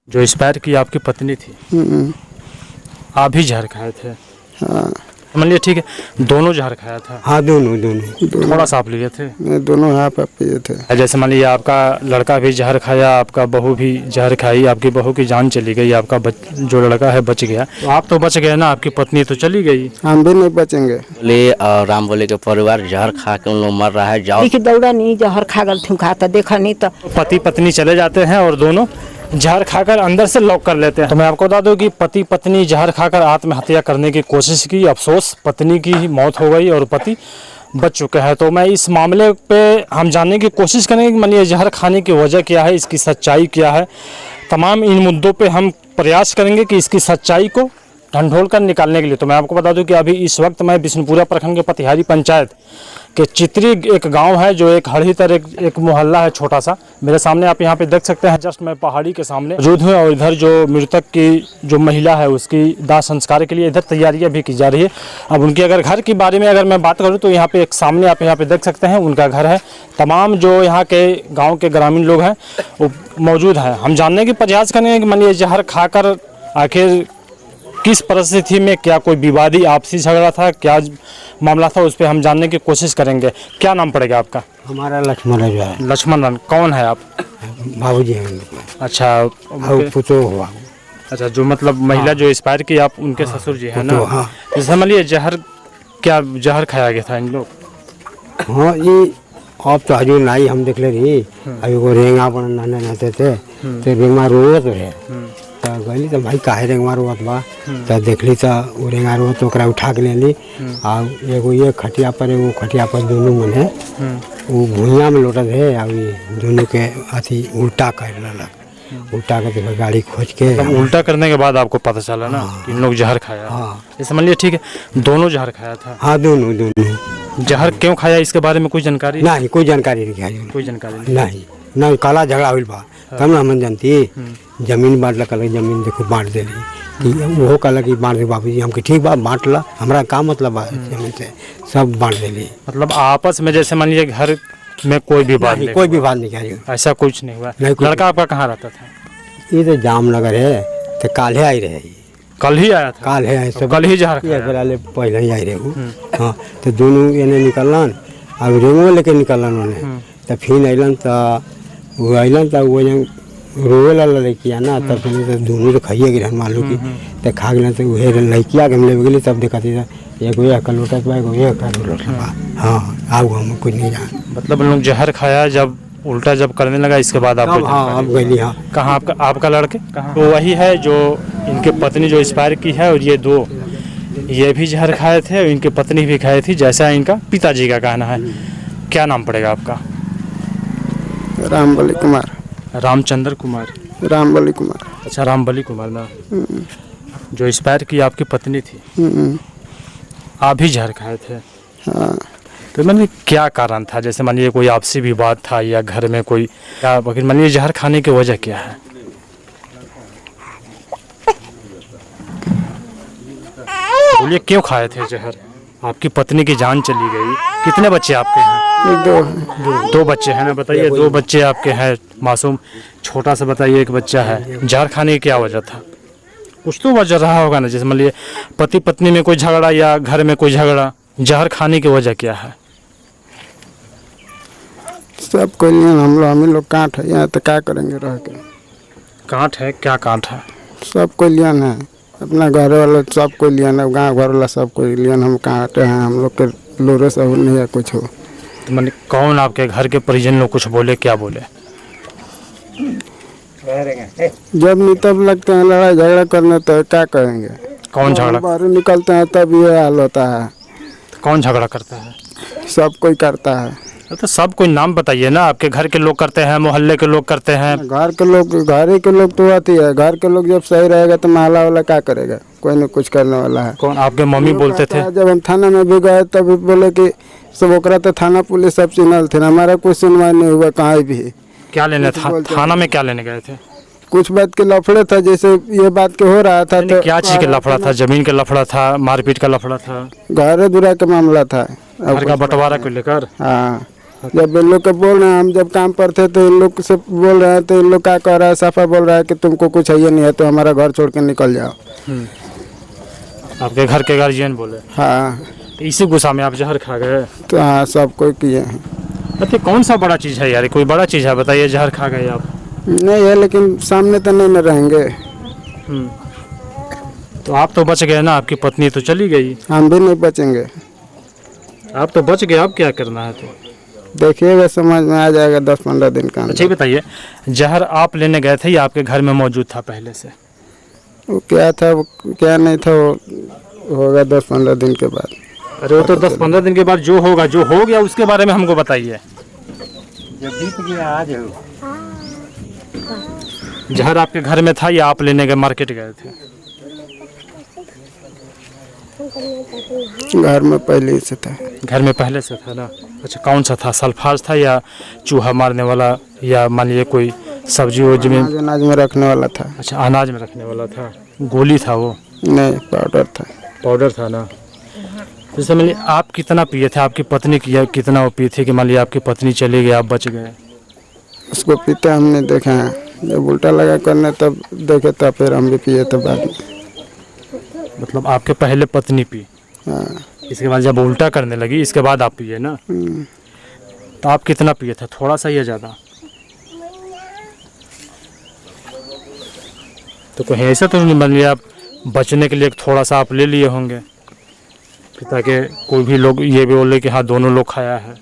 जो एक्सपायर की आपकी पत्नी थी, आप भी जहर खाए थे? हाँ। मान लिया ठीक है, दोनों जहर खाया था? हाँ, दोनों थोड़ा सा आप लिए थे? दोनों यहाँ पे पिए थे। जैसे मान लिया आपका लड़का भी जहर खाया, आपका बहू भी जहर खाई, आपकी बहू की जान चली गई, आपका जो लड़का है बच गया, तो आप तो बच गए ना, आपकी पत्नी तो चली गई। हम भी नहीं बचेंगे। बोले और राम बोले के परिवार जहर खा के उन लोग मर रहा है, जाओ। दौड़ा नहीं, जहर खा गल थू, खाता देखा नहीं तो पति पत्नी चले जाते हैं और दोनों जहर खाकर अंदर से लॉक कर लेते हैं। तो मैं आपको बता दूं कि पति पत्नी जहर खाकर आत्महत्या करने की कोशिश की, अफसोस पत्नी की ही मौत हो गई और पति बच चुका है। तो मैं इस मामले पे हम जानने की कोशिश करेंगे कि मानिए जहर खाने की वजह क्या है, इसकी सच्चाई क्या है। तमाम इन मुद्दों पे हम प्रयास करेंगे कि इसकी सच्चाई को ढंढोल कर निकालने के लिए। तो मैं आपको बता दूं कि अभी इस वक्त मैं बिशनपुरा प्रखंड के पतिहारी पंचायत के चित्री एक गांव है, जो एक हड़ीतर एक मोहल्ला है छोटा सा। मेरे सामने आप यहां पे देख सकते हैं, जस्ट मैं पहाड़ी के सामने मौजूद हूं और इधर जो मृतक की जो महिला है उसकी दाह संस्कार के लिए इधर तैयारियां भी की जा रही है। अब उनके अगर घर के बारे में अगर मैं बात करूं तो यहाँ पे एक सामने आप यहाँ पे देख सकते हैं उनका घर है। तमाम जो यहाँ के गाँव के ग्रामीण लोग हैं वो मौजूद हैं। हम जानने की प्रयास करेंगे कि मानिए जहर खाकर आखिर किस परिस्थिति में, क्या कोई विवादी आपसी झगड़ा था, क्या मामला था, उस पर हम जानने की कोशिश करेंगे। क्या नाम पड़ेगा आपका? हमारा लक्ष्मण है जो है। लक्ष्मण, कौन है आप? बाबूजी हैं। अच्छा, पुतो हुआ। अच्छा, जो मतलब महिला जो एक्सपायर की, आप उनके ससुर जी हैं ना? हाँ। जैसे मान लीजिए जहर, क्या जहर खाया गया था इन लोग? हाँ, ये अब तो हजूर नहीं हम देख ले रही। अभी वो रेंगा पर नाने रहते थे तो रेंगा रोवत रहे तो गली तो भाई काहे रेंगा रोवत बा, तो देखली तो वो रेंगा रोवत तो ओकरा उठा के लेली और एगो ये खटिया पर एगो खटिया पर दोनों मन है वो भुइयाँ में लौटत है। और ये दोनों के अथी उल्टा कर ललक, उल्टा करके गाड़ी खोज के। उल्टा करने के बाद आपको पता चला ना कि इन लोग जहर खाया? हाँ। जैसे मान लीजिए ठीक है, दोनों जहर खाया था? हाँ, दोनों। जहर क्यों खाया इसके बारे में कोई जानकारी नहीं? कोई जानकारी नहीं है। कोई जानकारी नहीं, काला झगड़ा हुई बा तब ना हम जानती। जमीन बांट ला, कल जमीन देखो बांट देली कि वो कल की बांट दे बाबूजी हमके, ठीक बा बांट ला, हमारा काम मतलब जमीन से सब बांट देली। मतलब आपस में जैसे मान लीजिए घर में कोई भी बात नहीं, कोई भी बात नहीं किया, ऐसा कुछ नहीं हुआ? लड़का आपका कहाँ रहता था? ये तो जामनगर है, तो काले आई रहे। कल ही आया था? काल है, सब कल ही जहर खाया? पहले ही आई रहे। हाँ, तो दोनों एने निकलन और रेंगो लेके निकलन उन्हें, तो फिर अलन तो वो अलन तो वो रोए ला लड़किया ना, तब तो दोनों तो खाइए गिर मालूम की, तो खा गए तो वह लड़किया के हम ले गए तब देखा था एक ये कल लोटा एगो ये कल लोटा। हाँ, आऊ हम कुछ नहीं जान। मतलब लोग जहर खाया जब उल्टा जब करने लगा इसके बाद आपको? हाँ, अब गई। हाँ, कहाँ आपका लड़के कहाँ? तो वही है जो इनके पत्नी जो एक्सपायर की है, और ये दो ये भी जहर खाए थे और इनकी पत्नी भी खाई थी, जैसा इनका पिताजी का कहना है। क्या नाम पड़ेगा आपका? रामबली कुमार। रामचंद्र कुमार? रामबली कुमार। अच्छा, रामबली कुमार ना। जो एक्सपायर की आपकी पत्नी थी, आप भी जहर खाए थे? हाँ। तो मानिए क्या कारण था? जैसे मानिए कोई आपसी विवाद था या घर में कोई क्या, मानिए जहर खाने की वजह क्या है? बोलिए, क्यों खाए थे जहर? आपकी पत्नी की जान चली गई, कितने बच्चे आपके हैं? दो बच्चे हैं ना? बताइए, दो बच्चे आपके हैं, मासूम छोटा सा, बताइए एक बच्चा है। जहर खाने की क्या वजह था? कुछ तो वजह रहा होगा ना, जैसे मान लीजिए पति पत्नी में कोई झगड़ा या घर में कोई झगड़ा, जहर खाने की वजह क्या है? सब कोई हम लोग कांट है यहाँ, तो क्या करेंगे रह के? कांट है? क्या कांट है? सब कोई लियन है, अपना घर वाला सब कोई लियन है, गाँव घर वाला सब कोई लियन। हम कांटे हैं, हम लोग के लोरे से नहीं है कुछ हो। तो मैंने कौन आपके घर के परिजन लोग कुछ बोले? क्या बोले? जब नहीं तब लगते हैं लड़ाई झगड़ा करने, तो क्या करेंगे? कौन झगड़ा? बाहर निकलते हैं तब ये हाल होता है। तो कौन झगड़ा करता है? सब कोई करता है। तो सब कोई नाम बताइए ना। आपके घर के लोग करते हैं, मोहल्ले के लोग करते हैं? घर के लोग, घर के लोग तो आती है। घर के लोग जब सही रहेगा तो मोहल्ला वाला क्या करेगा? कोई न कुछ करने वाला है। कौन? आपके मम्मी बोलते थे? जब हम थाना में भी गए तब बोले कि सब ओकरा तो थाना पुलिस सब चिन्हल थे, हमारा कोई सुनवाई नहीं हुआ कहीं भी। क्या लेने थाना में क्या लेने गए थे? कुछ बात के लफड़े था, जैसे ये बात के हो रहा था। तो क्या चीज के लफड़ा था? जमीन का लफड़ा था? मारपीट का लफड़ा था? घर दुरा का मामला था। घर का बंटवारा को लेकर? हाँ। जब इन लोग को बोल रहे हैं, हम जब काम पर थे तो इन लोग से बोल रहे हैं तो इन लोग क्या कह रहा है, साफा बोल रहा है कि तुमको कुछ है नहीं है तो हमारा घर छोड़ के निकल जाओ। आपके घर के गार्जियन बोले? हाँ, तो इसी गुस्सा में आप जहर खा गए? तो हाँ सब कोई किए हैं। अच्छा, कौन सा बड़ा चीज़ है यार? कोई बड़ा चीज़ है बताइए, जहर खा गए आप? नहीं है लेकिन सामने तो नहीं न रहेंगे। तो आप तो बच गए ना, आपकी पत्नी तो चली गई। हम भी नहीं बचेंगे। आप तो बच गए, अब क्या करना है? तो देखिएगा समझ में आ जाएगा 10-15 दिन का। अच्छा ये बताइए, जहर आप लेने गए थे या आपके घर में मौजूद था पहले से? वो क्या था वो क्या नहीं था, वो होगा 10-15 दिन के बाद। अरे वो तो 10-15 दिन के बाद जो होगा, जो हो गया उसके बारे में हमको बताइए। जब बीत गया आ जाओ। जहर आपके घर में था या आप लेने गए मार्केट गए थे? घर में पहले ही से था। घर में पहले से था ना? अच्छा, कौन सा था? सल्फाज था या चूहा मारने वाला, या मान लीजिए कोई सब्जी वब्जी में? अनाज में रखने वाला था। अच्छा, अनाज में रखने वाला था। गोली था वो? नहीं, पाउडर था। पाउडर था ना? जैसे मान लीजिए आप कितना पिए थे, आपकी पत्नी कितना वो पी थी कि मान लीजिए आपकी पत्नी चली गई, आप बच गए? उसको पीता हमने देखा है, जब उल्टा लगा करने तब देखे तब फिर हम भी पिए थे बाद में। मतलब आपके पहले पत्नी पी, हाँ। इसके बाद जब उल्टा करने लगी इसके बाद आप पिए ना? तो आप कितना पिए थे, थोड़ा सा या ज़्यादा? तो कहीं ऐसा तो नहीं मान लिया आप बचने के लिए थोड़ा सा आप ले लिए होंगे, ताकि कोई भी लोग ये भी बोले कि हाँ दोनों लोग खाया है?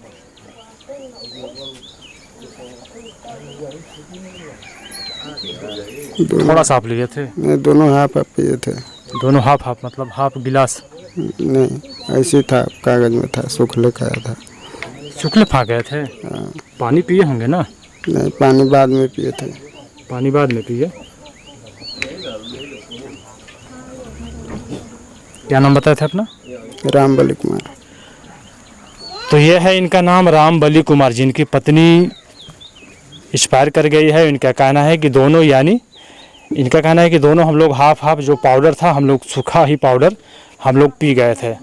थोड़ा सा आप लिए थे? नहीं, दोनों हाफ पिए थे। दोनों हाफ हाफ मतलब हाफ गिलास? नहीं, ऐसे ही था, कागज में था, सूखले खाया था। सूखले खा गए थे? पानी पिए होंगे ना? नहीं, पानी बाद में पिए थे। पानी बाद में पिए? क्या नाम बताए थे अपना? रामबली कुमार। तो ये है इनका नाम, रामबली कुमार, जिनकी पत्नी एक्सपायर कर गई है। इनका कहना है कि दोनों, यानी इनका कहना है कि दोनों हम लोग हाफ हाफ जो पाउडर था, हम लोग सूखा ही पाउडर हम लोग पी गए थे।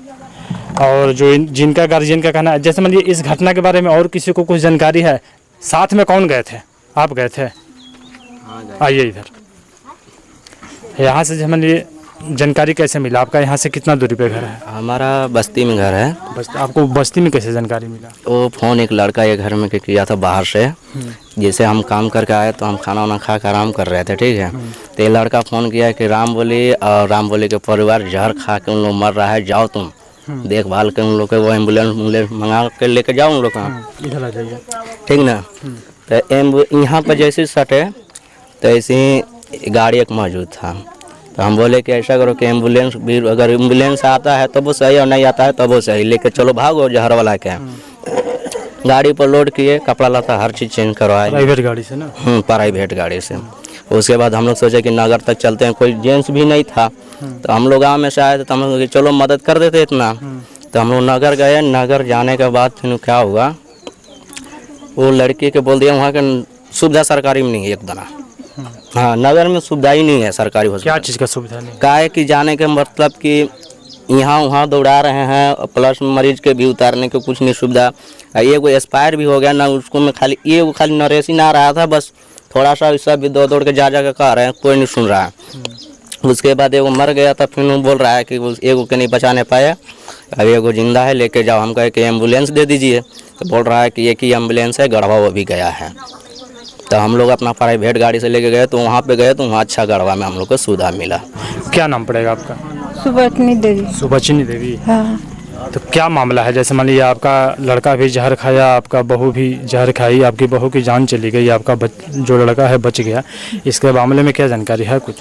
और जो जिनका गार्जियन का कहना है, जैसे मान लीजिए इस घटना के बारे में और किसी को कुछ जानकारी है? साथ में कौन गए थे? आप गए थे? आइए इधर। यहाँ से मान लीजिए जानकारी कैसे मिला? आपका यहाँ से कितना दूरी पे घर है? हमारा बस्ती में घर है। आपको बस्ती में कैसे जानकारी मिला? वो फ़ोन एक लड़का ये घर में किया था बाहर से। जैसे हम काम करके आए तो हम खाना वाना खा कर आराम कर रहे थे, ठीक है। तो ये लड़का फ़ोन किया कि रामबली और रामबली के परिवार जहर खा के उन लोग मर रहा है, जाओ तुम देखभाल के उन लोग के, वो एम्बुलेंस मंगा के लेके जाओ उन लोग का। इधर आ जाइए, ठीक ना। तो यहाँ पर जैसे सटे तो ऐसे ही गाड़ी एक मौजूद था। तो हम बोले कि ऐसा करो कि एम्बुलेंस भी, अगर एम्बुलेंस आता है तो वो सही और नहीं आता है तो वो सही, लेके चलो भागो जहर वाला के। गाड़ी पर लोड किए, कपड़ा लता हर चीज़ चेंज करवाए। प्राइवेट गाड़ी से ना? प्राइवेट गाड़ी से। उसके बाद हम लोग सोचे कि नगर तक चलते हैं, कोई जेंट्स भी नहीं था। तो हम लोग गाँव में से आए थे तो हम लोग चलो मदद कर देते इतना। तो हम लोग नगर गए। नगर जाने के बाद फिर क्या हुआ, वो लड़की के बोल दिया वहाँ के सुविधा सरकारी में नहीं है एक दाना। हाँ, नगर में सुविधा ही नहीं है सरकारी हॉस्पिटल। क्या चीज़ का सुविधा नहीं? क्या है कि जाने के मतलब कि यहाँ वहाँ दौड़ा रहे हैं, प्लस मरीज के भी उतारने के कुछ नहीं सुविधा। ये कोई एक्सपायर भी हो गया ना, उसको में खाली ये वो खाली नरेश ही ना रहा था, बस थोड़ा सा ऐसा भी दौड़ के जा के कह रहे हैं, कोई नहीं सुन रहा है। उसके बाद एगो मर गया था, फिर वो बोल रहा है कि एगो के नहीं बचाने पाया, अब एगो जिंदा है लेके जाओ। हम कहे कि एम्बुलेंस दे दीजिए, तो बोल रहा है कि एक ही एम्बुलेंस है, गढ़वा वो भी गया है। तो हम लोग अपना प्राइवेट गाड़ी से लेके गए, तो वहाँ पे गए तो वहाँ अच्छा गढ़वा में हम लोग को सुविधा मिला। क्या नाम पड़ेगा आपका? सुबचनी देवी। सुबचनी देवी। हाँ। तो क्या मामला है? जैसे मान लीजिए आपका लड़का भी जहर खाया, आपका बहू भी जहर खाई, आपकी बहू की जान चली गई, आपका जो लड़का है बच गया, इसके मामले में क्या जानकारी है? कुछ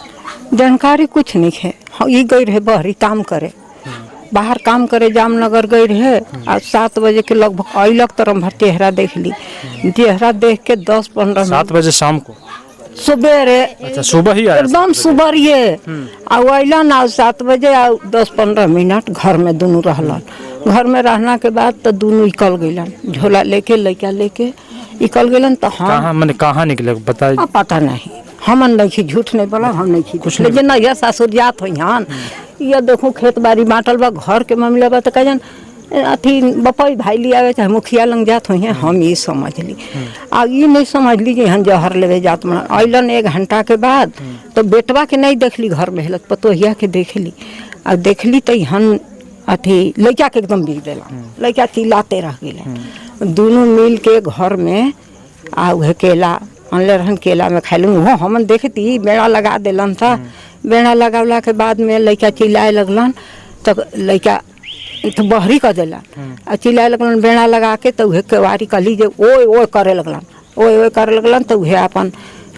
जानकारी कुछ नहीं है। ये गई रहे बहरी काम करे, बाहर काम करे, जामनगर गई रहे। आज 7 बजे के लगभग अइलक तो हम चेहरा देख ली। चेहरा देख के 10-15 मिनट 7 बजे शाम को? सुबेरे। अच्छा, सुबह ही आया? एकदम सुबह ये अइलन ना 7 बजे 10-15 मिनट घर में दोनों रहलन। घर में रहना के बाद तो दोनों निकल गइलन, झोला लेके लड़का लेके निकल गइलन। तो कहाँ मैंने कहाँ निकले बताइए? पता नहीं, हमन नहीं, झूठ नहीं बोला, हम नहीं कुछ लेकिन ना ये सासुर जात हो यहाँ। ये देखो खेत बाड़ी बांटल बा, घर के मामला बा, तो कहन अथी बपई भाई लियावे चाहे मुखिया लंग जात हुई हम ये समझ ली। आ ये नहीं समझ ली कि हम जहर लेवे जात मन अलन 1 घंटा के बाद तो बेटवा के नहीं देखली घर में हेलत पतोहिया के देखली और देखली तो हम अथी लड़का के एकदम बिक देला लड़का चिल्लाते रह गए। दोनों मिल के घर में आ उहे केला अनले रहन केला में खाइल वो हमन देखती बेड़ा लगा दिलन था। बेड़ा लगावला के बाद में लड़का चिल्लाए लगलन तो लड़का तो बहरी कर दिलन आ चिल्लाए लगलन बेड़ा लगा के तो उहे केवारी कहली जे ओए ओए करे लगलन ओए करे लगलन तो उहे अपन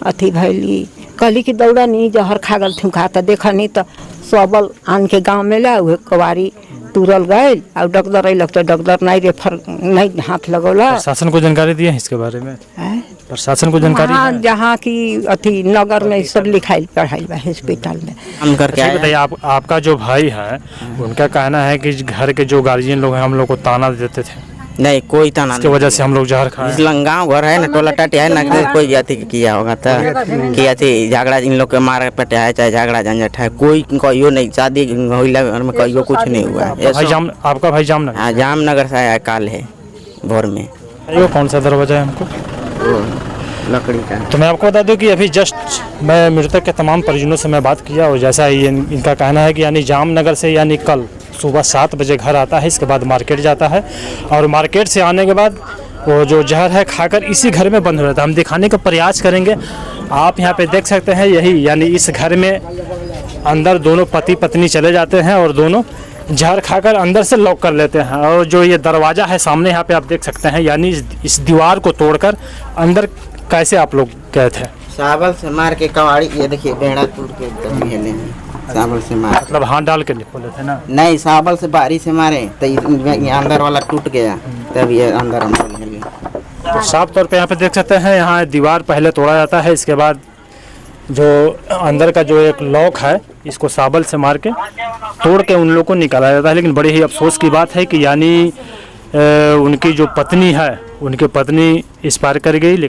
अथी भैली कहली कि दौड़ा नहीं जहर खा गल थी खा तो देखा नहीं तो सबल आन के गाँव में ला उहे कवारी तुरल गए और डॉक्टर अल तो डॉक्टर नहीं रेफर नहीं हाथ लगौला। प्रशासन को जानकारी दी है इसके बारे में? प्रशासन को जानकारी हाँ, जहाँ की अथी नगर में सब लिखाई पढ़ाई बा हॉस्पिटल में। हम करके आए। बताइए आपका जो भाई है उनका कहना है कि घर के जो गार्जियन लोग हैं हम लोग को ताना देते थे, नहीं कोई ताना इसकी वजह से हम लोग जहर खाए। गाँव घर है ना टोला टाटी है ना कोई अथी किया होगा तो कि अथी झगड़ा इन लोग के मारे पटे है चाहे झगड़ा झंझट है कोई कहियो नहीं शादी में कहियो कुछ नहीं हुआ है। आपका भाई जामनगर? हाँ जामनगर से आया काल है भोर में। वो कौन सा दरवाजा है हमको? लकड़ी का। तो मैं आपको बता दूं कि अभी जस्ट मैं मृतक के तमाम परिजनों से मैं बात किया और जैसा ही इनका कहना है कि यानी जामनगर से यानी कल सुबह 7 बजे घर आता है, इसके बाद मार्केट जाता है और मार्केट से आने के बाद वो जो जहर है खाकर इसी घर में बंद हो जाता है। हम दिखाने का प्रयास करेंगे। आप यहाँ पे देख सकते हैं यही यानी इस घर में अंदर दोनों पति पत्नी चले जाते हैं और दोनों जहर खाकर अंदर से लॉक कर लेते हैं। और जो ये दरवाज़ा है सामने यहाँ पे आप देख सकते हैं यानी इस दीवार को तोड़कर अंदर कैसे आप लोग गए थे? साबल से मार के कवाड़ी ये देखिए बेड़ा टूट के एकदम हिले हैं साबल से मार मतलब हाथ डाल के खोले थे ना? नहीं साबल से बारी से मारे तो ये अंदर वाला टूट गया तब ये अंदर हम हिले। तो साफ तौर पे यहाँ पे देख सकते हैं यहाँ दीवार पहले तोड़ा जाता है, इसके बाद जो अंदर का जो एक लॉक है इसको साबल से मार के तोड़ के उन लोगों को निकाला जाता है। लेकिन बड़ी ही अफसोस की बात है कि यानी उनकी जो पत्नी है उनकी पत्नी एक्सपायर कर गई।